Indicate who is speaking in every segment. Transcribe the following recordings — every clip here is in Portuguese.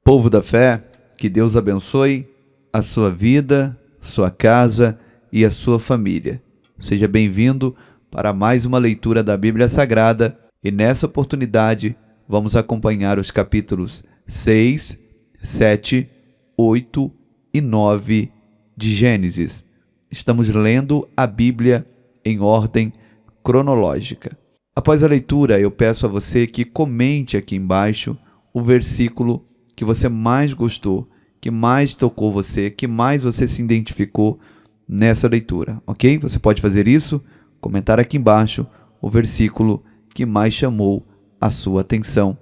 Speaker 1: Povo da fé, que Deus abençoe a sua vida, sua casa e a sua família. Seja bem-vindo para mais uma leitura da Bíblia Sagrada e nessa oportunidade vamos acompanhar os capítulos 6, 7, 8 e 9 de Gênesis. Estamos lendo a Bíblia em ordem cronológica. Após a leitura, eu peço a você que comente aqui embaixo o versículo que você mais gostou, que mais tocou você, que mais você se identificou nessa leitura, ok? Você pode fazer isso, comentar aqui embaixo o versículo que mais chamou a sua atenção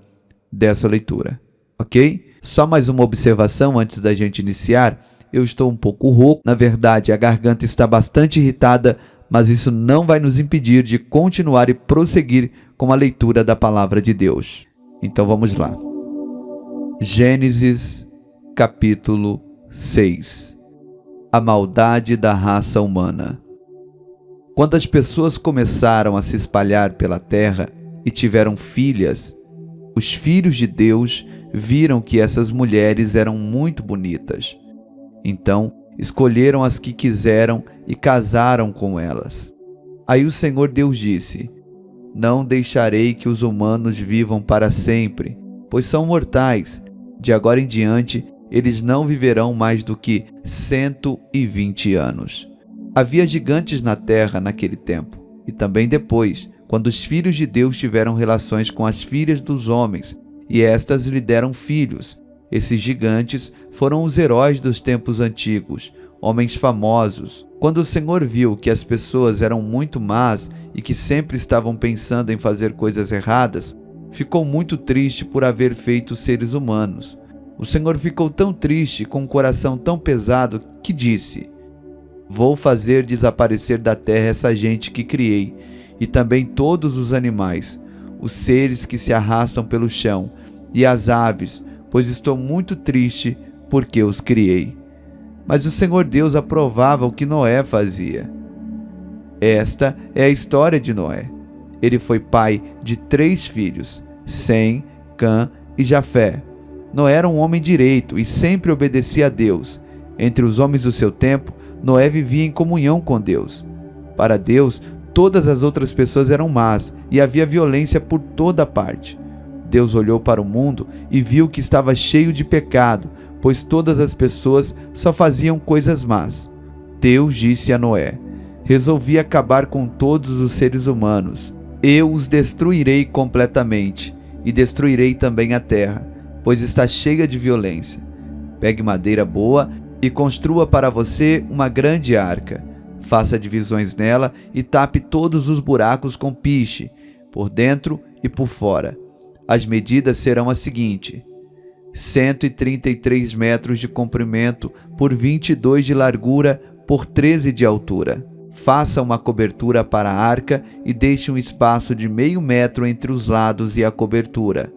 Speaker 1: dessa leitura, ok? Só mais uma observação antes da gente iniciar. Eu estou um pouco rouco, na verdade a garganta está bastante irritada, mas isso não vai nos impedir de continuar e prosseguir com a leitura da Palavra de Deus. Então vamos lá. Gênesis, capítulo 6. A maldade da raça humana. Quando as pessoas começaram a se espalhar pela terra e tiveram filhas, os filhos de Deus viram que essas mulheres eram muito bonitas. Então, escolheram as que quiseram e casaram com elas. Aí o Senhor Deus disse: Não deixarei que os humanos vivam para sempre, pois são mortais. De agora em diante, eles não viverão mais do que 120 anos. Havia gigantes na terra naquele tempo, e também depois, quando os filhos de Deus tiveram relações com as filhas dos homens, e estas lhe deram filhos. Esses gigantes foram os heróis dos tempos antigos, homens famosos. Quando o Senhor viu que as pessoas eram muito más e que sempre estavam pensando em fazer coisas erradas, ficou muito triste por haver feito seres humanos. O Senhor ficou tão triste, com um coração tão pesado, que disse: Vou fazer desaparecer da terra essa gente que criei, e também todos os animais, os seres que se arrastam pelo chão, e as aves, pois estou muito triste porque os criei. Mas o Senhor Deus aprovava o que Noé fazia. Esta é a história de Noé. Ele foi pai de 3 filhos, Sem, Cã e Jafé. Noé era um homem direito e sempre obedecia a Deus. Entre os homens do seu tempo, Noé vivia em comunhão com Deus. Para Deus, todas as outras pessoas eram más e havia violência por toda parte. Deus olhou para o mundo e viu que estava cheio de pecado, pois todas as pessoas só faziam coisas más. Deus disse a Noé: Resolvi acabar com todos os seres humanos. Eu os destruirei completamente, e destruirei também a terra, pois está cheia de violência. Pegue madeira boa e construa para você uma grande arca. Faça divisões nela e tape todos os buracos com piche, por dentro e por fora. As medidas serão as seguintes: 133 metros de comprimento por 22 de largura por 13 de altura. Faça uma cobertura para a arca e deixe um espaço de meio metro entre os lados e a cobertura.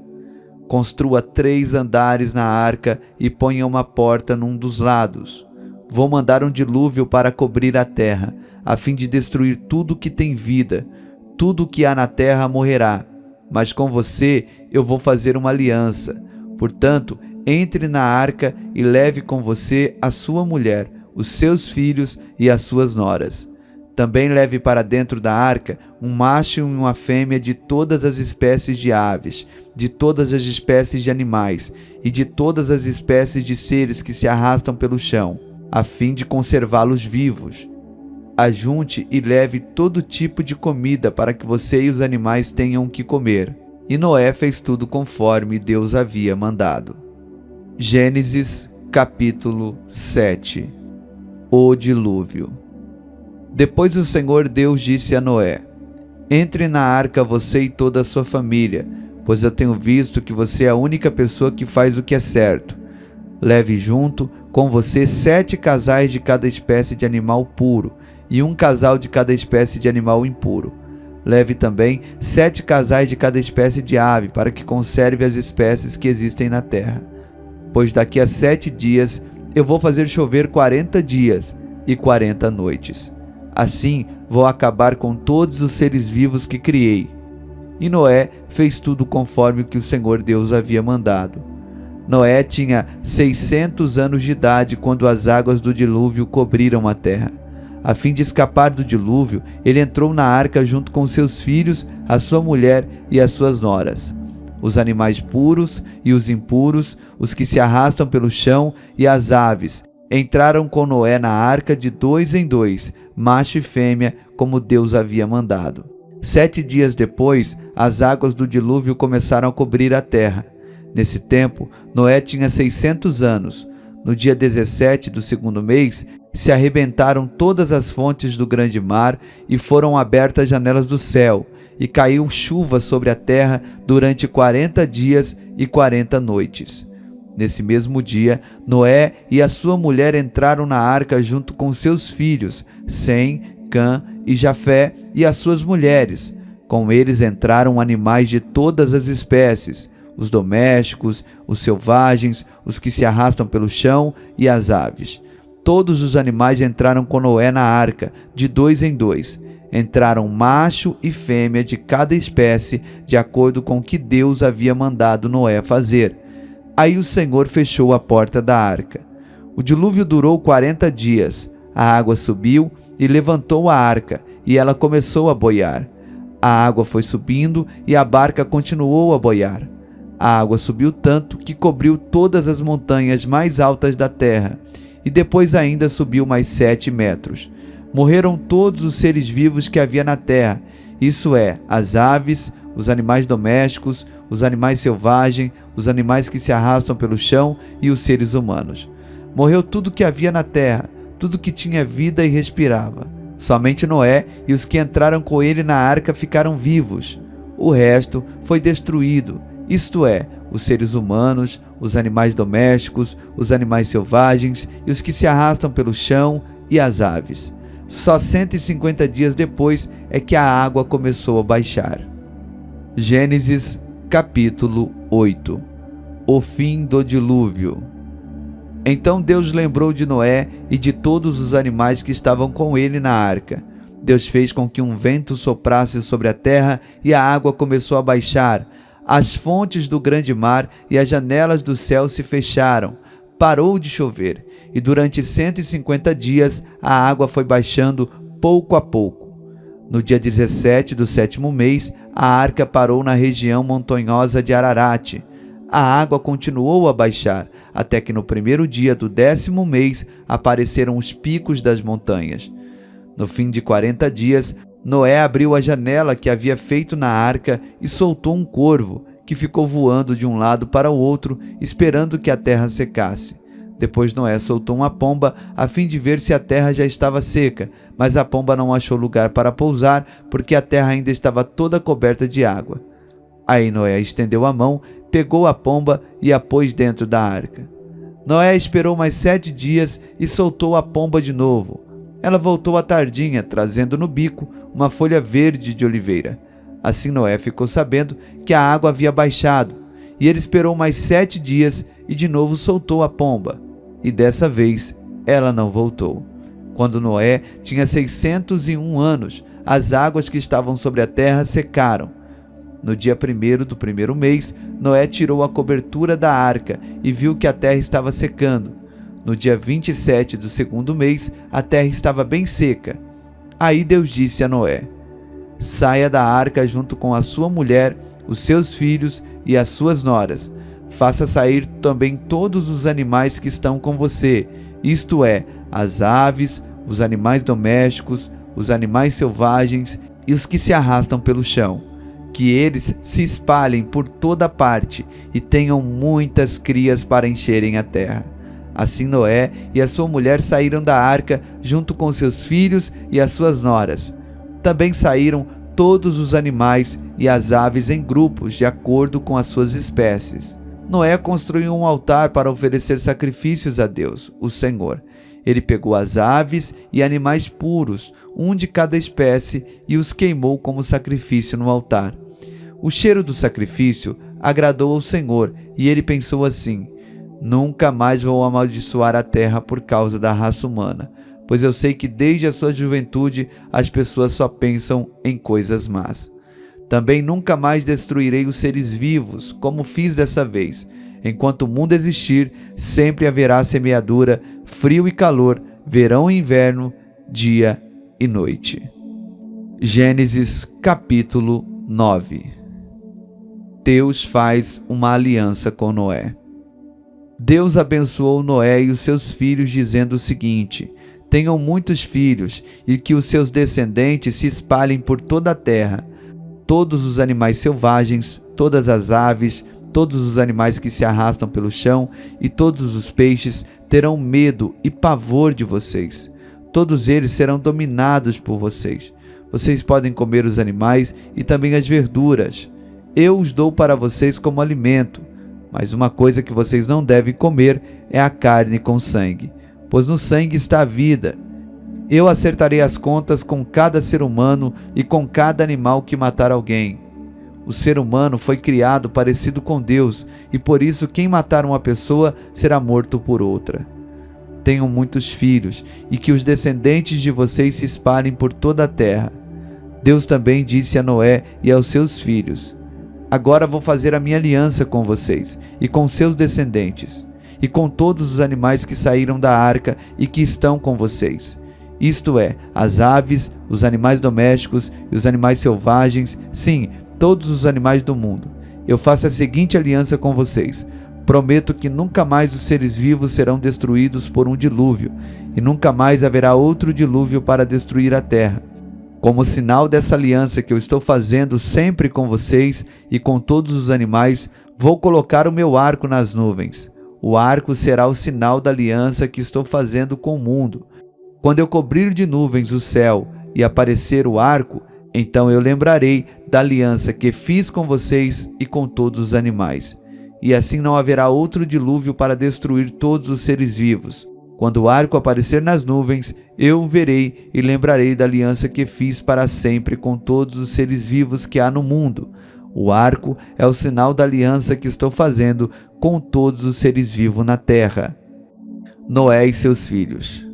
Speaker 1: Construa 3 andares na arca e ponha uma porta num dos lados. Vou mandar um dilúvio para cobrir a terra, a fim de destruir tudo que tem vida. Tudo que há na terra morrerá. Mas com você eu vou fazer uma aliança. Portanto, entre na arca e leve com você a sua mulher, os seus filhos e as suas noras. Também leve para dentro da arca um macho e uma fêmea de todas as espécies de aves, de todas as espécies de animais e de todas as espécies de seres que se arrastam pelo chão, a fim de conservá-los vivos. Ajunte e leve todo tipo de comida para que você e os animais tenham o que comer. E Noé fez tudo conforme Deus havia mandado. Gênesis, capítulo 7. O dilúvio. Depois o Senhor Deus disse a Noé: Entre na arca você e toda a sua família, pois eu tenho visto que você é a única pessoa que faz o que é certo. Leve junto com você 7 casais de cada espécie de animal puro e um casal de cada espécie de animal impuro. Leve também 7 casais de cada espécie de ave, para que conserve as espécies que existem na terra. Pois daqui a 7 dias eu vou fazer chover 40 dias e 40 noites. Assim vou acabar com todos os seres vivos que criei. E Noé fez tudo conforme o que o Senhor Deus havia mandado. Noé tinha 600 anos de idade quando as águas do dilúvio cobriram a terra. A fim de escapar do dilúvio, ele entrou na arca junto com seus filhos, a sua mulher e as suas noras. Os animais puros e os impuros, os que se arrastam pelo chão e as aves, entraram com Noé na arca de 2 em 2, macho e fêmea, como Deus havia mandado. 7 dias depois, as águas do dilúvio começaram a cobrir a terra. Nesse tempo, Noé tinha 600 anos. No dia 17 do segundo mês, se arrebentaram todas as fontes do grande mar e foram abertas as janelas do céu, e caiu chuva sobre a terra durante 40 dias e 40 noites. Nesse mesmo dia, Noé e a sua mulher entraram na arca junto com seus filhos, Sem, Cã e Jafé, e as suas mulheres. Com eles entraram animais de todas as espécies, os domésticos, os selvagens, os que se arrastam pelo chão e as aves. Todos os animais entraram com Noé na arca, de 2 em 2. Entraram macho e fêmea de cada espécie, de acordo com o que Deus havia mandado Noé fazer. Aí o Senhor fechou a porta da arca. O dilúvio durou 40 dias. A água subiu e levantou a arca, e ela começou a boiar. A água foi subindo e a barca continuou a boiar. A água subiu tanto que cobriu todas as montanhas mais altas da terra, e depois ainda subiu mais 7 metros. Morreram todos os seres vivos que havia na terra, isso é, as aves, os animais domésticos, os animais selvagens, os animais que se arrastam pelo chão e os seres humanos. Morreu tudo que havia na terra, tudo que tinha vida e respirava. Somente Noé e os que entraram com ele na arca ficaram vivos. O resto foi destruído, isto é, os seres humanos, os animais domésticos, os animais selvagens e os que se arrastam pelo chão e as aves. Só 150 dias depois é que a água começou a baixar. Gênesis capítulo 8. O fim do dilúvio. Então Deus lembrou de Noé e de todos os animais que estavam com ele na arca. Deus fez com que um vento soprasse sobre a terra e a água começou a baixar. As fontes do grande mar e as janelas do céu se fecharam. Parou de chover, e durante 150 dias a água foi baixando pouco a pouco. No dia 17 do 7º mês, a arca parou na região montanhosa de Ararat. A água continuou a baixar, até que no primeiro dia do 10º mês apareceram os picos das montanhas. No fim de 40 dias, Noé abriu a janela que havia feito na arca e soltou um corvo, que ficou voando de um lado para o outro, esperando que a terra secasse. Depois Noé soltou uma pomba, a fim de ver se a terra já estava seca, mas a pomba não achou lugar para pousar, porque a terra ainda estava toda coberta de água. Aí Noé estendeu a mão, pegou a pomba e a pôs dentro da arca. Noé esperou mais 7 dias e soltou a pomba de novo. Ela voltou à tardinha, trazendo no bico uma folha verde de oliveira. Assim Noé ficou sabendo que a água havia baixado, e ele esperou mais 7 dias e de novo soltou a pomba. E dessa vez ela não voltou. Quando Noé tinha 601 anos, as águas que estavam sobre a terra secaram. No dia 1º do primeiro mês, Noé tirou a cobertura da arca e viu que a terra estava secando. No dia 27 do segundo mês, a terra estava bem seca. Aí Deus disse a Noé: saia da arca junto com a sua mulher, os seus filhos e as suas noras. Faça sair também todos os animais que estão com você, isto é, as aves, os animais domésticos, os animais selvagens e os que se arrastam pelo chão. Que eles se espalhem por toda parte e tenham muitas crias para encherem a terra. Assim Noé e a sua mulher saíram da arca junto com seus filhos e as suas noras. Também saíram todos os animais e as aves em grupos, de acordo com as suas espécies. Noé construiu um altar para oferecer sacrifícios a Deus, o Senhor. Ele pegou as aves e animais puros, um de cada espécie, e os queimou como sacrifício no altar. O cheiro do sacrifício agradou ao Senhor, e ele pensou assim: nunca mais vou amaldiçoar a terra por causa da raça humana, pois eu sei que desde a sua juventude as pessoas só pensam em coisas más. Também nunca mais destruirei os seres vivos, como fiz dessa vez. Enquanto o mundo existir, sempre haverá semeadura, frio e calor, verão e inverno, dia e noite. Gênesis capítulo 9. Deus faz uma aliança com Noé. Deus abençoou Noé e os seus filhos, dizendo o seguinte: tenham muitos filhos e que os seus descendentes se espalhem por toda a terra. Todos os animais selvagens, todas as aves, todos os animais que se arrastam pelo chão e todos os peixes terão medo e pavor de vocês. Todos eles serão dominados por vocês. Vocês podem comer os animais e também as verduras. Eu os dou para vocês como alimento. Mas uma coisa que vocês não devem comer é a carne com sangue, pois no sangue está a vida. Eu acertarei as contas com cada ser humano e com cada animal que matar alguém. O ser humano foi criado parecido com Deus, e por isso quem matar uma pessoa será morto por outra. Tenham muitos filhos, e que os descendentes de vocês se espalhem por toda a terra. Deus também disse a Noé e aos seus filhos: agora vou fazer a minha aliança com vocês, e com seus descendentes, e com todos os animais que saíram da arca e que estão com vocês. Isto é, as aves, os animais domésticos e os animais selvagens, sim, todos os animais do mundo. Eu faço a seguinte aliança com vocês: prometo que nunca mais os seres vivos serão destruídos por um dilúvio, e nunca mais haverá outro dilúvio para destruir a terra. Como sinal dessa aliança que eu estou fazendo sempre com vocês e com todos os animais, vou colocar o meu arco nas nuvens. O arco será o sinal da aliança que estou fazendo com o mundo. Quando eu cobrir de nuvens o céu e aparecer o arco, então eu lembrarei da aliança que fiz com vocês e com todos os animais. E assim não haverá outro dilúvio para destruir todos os seres vivos. Quando o arco aparecer nas nuvens, eu o verei e lembrarei da aliança que fiz para sempre com todos os seres vivos que há no mundo. O arco é o sinal da aliança que estou fazendo com todos os seres vivos na terra. Noé e seus filhos.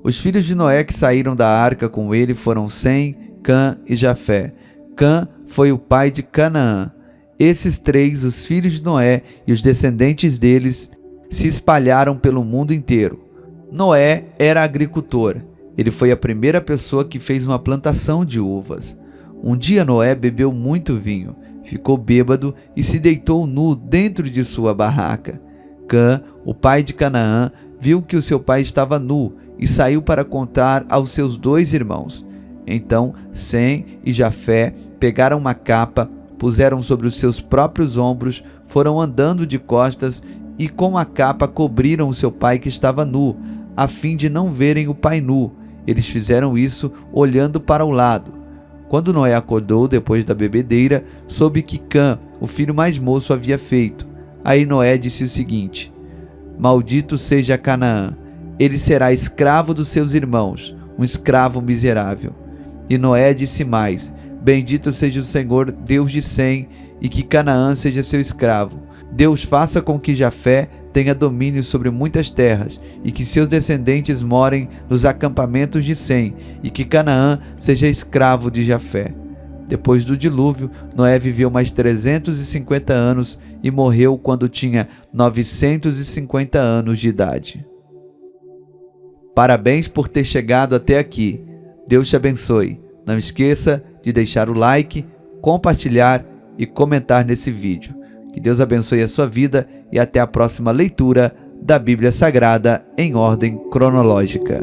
Speaker 1: Os filhos de Noé que saíram da arca com ele foram Sem, Cã e Jafé. Cã foi o pai de Canaã. Esses três, os filhos de Noé e os descendentes deles, se espalharam pelo mundo inteiro. Noé era agricultor. Ele foi a primeira pessoa que fez uma plantação de uvas. Um dia Noé bebeu muito vinho, ficou bêbado e se deitou nu dentro de sua barraca. Cã, o pai de Canaã, viu que o seu pai estava nu e saiu para contar aos seus 2 irmãos. Então Sem e Jafé pegaram uma capa, puseram sobre os seus próprios ombros, foram andando de costas e com a capa cobriram o seu pai que estava nu, a fim de não verem o pai nu. Eles fizeram isso olhando para o lado. Quando Noé acordou depois da bebedeira, soube que Cã, o filho mais moço, havia feito. Aí Noé disse o seguinte: maldito seja Canaã, ele será escravo dos seus irmãos, um escravo miserável. E Noé disse mais: bendito seja o Senhor, Deus de Sem, e que Canaã seja seu escravo. Deus faça com que Jafé tenha domínio sobre muitas terras, e que seus descendentes morem nos acampamentos de Sem, e que Canaã seja escravo de Jafé. Depois do dilúvio, Noé viveu mais 350 anos e morreu quando tinha 950 anos de idade. Parabéns por ter chegado até aqui. Deus te abençoe. Não esqueça de deixar o like, compartilhar e comentar nesse vídeo. Que Deus abençoe a sua vida e até a próxima leitura da Bíblia Sagrada em ordem cronológica.